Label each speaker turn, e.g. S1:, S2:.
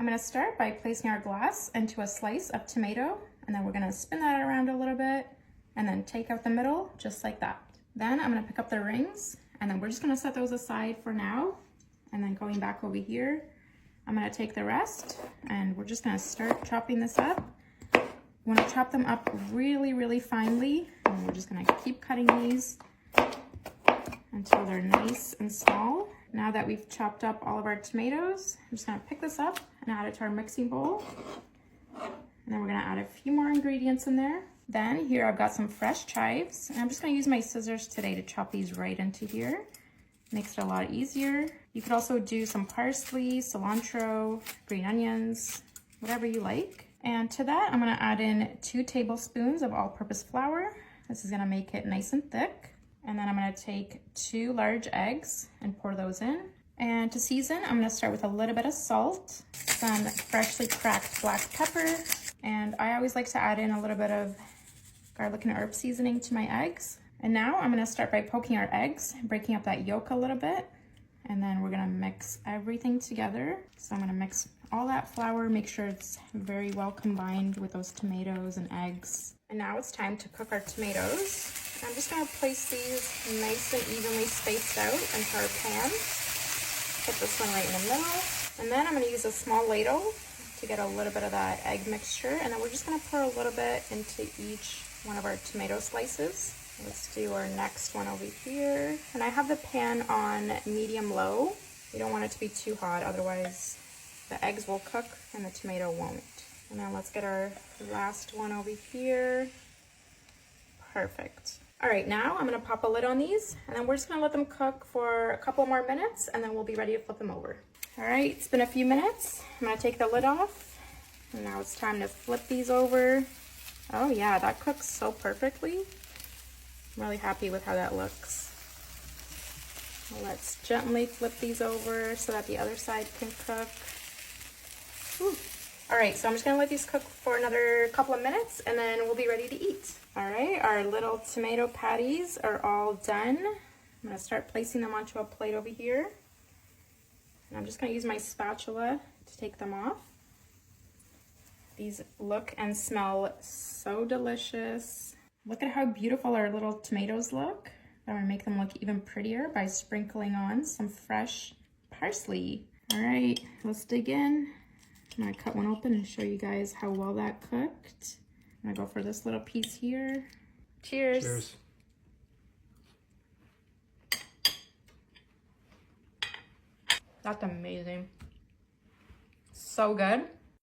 S1: I'm gonna start by placing our glass into a slice of tomato, and then we're gonna spin that around a little bit and then take out the middle just like that. Then I'm gonna pick up the rings, and then we're just gonna set those aside for now. And then going back over here, I'm gonna take the rest and we're just gonna start chopping this up. We wanna chop them up really, really finely, and we're just gonna keep cutting these until they're nice and small. Now that we've chopped up all of our tomatoes, I'm just gonna pick this up and add it to our mixing bowl. And then we're gonna add a few more ingredients in there. Then here I've got some fresh chives, and I'm just gonna use my scissors today to chop these right into here. Makes it a lot easier. You could also do some parsley, cilantro, green onions, whatever you like. And to that, I'm gonna add in 2 tablespoons of all-purpose flour. This is gonna make it nice and thick. And then I'm gonna take 2 large eggs and pour those in. And to season, I'm gonna start with a little bit of salt, some freshly cracked black pepper, and I always like to add in a little bit of garlic and herb seasoning to my eggs. And now I'm gonna start by poking our eggs, breaking up that yolk a little bit, and then we're gonna mix everything together. So I'm gonna mix all that flour, make sure it's very well combined with those tomatoes and eggs. And now it's time to cook our tomatoes. I'm just gonna place these nice and evenly spaced out into our pan. Put this one right in the middle. And then I'm gonna use a small ladle to get a little bit of that egg mixture. And then we're just gonna pour a little bit into each one of our tomato slices. Let's do our next one over here. And I have the pan on medium-low. You don't want it to be too hot, otherwise the eggs will cook and the tomato won't. And then let's get our last one over here. Perfect. All right, now I'm gonna pop a lid on these, and then we're just gonna let them cook for a couple more minutes, and then we'll be ready to flip them over. All right, it's been a few minutes. I'm gonna take the lid off, and now it's time to flip these over. Oh yeah, that cooks so perfectly. I'm really happy with how that looks. Let's gently flip these over so that the other side can cook. Whew. All right, so I'm just gonna let these cook for another couple of minutes, and then we'll be ready to eat. All right, our little tomato patties are all done. I'm gonna start placing them onto a plate over here. And I'm just gonna use my spatula to take them off. These look and smell so delicious. Look at how beautiful our little tomatoes look. I'm gonna make them look even prettier by sprinkling on some fresh parsley. All right, let's dig in. I'm gonna cut one open and show you guys how well that cooked. I'm gonna go for this little piece here. Cheers.
S2: Cheers.
S1: That's amazing. So good.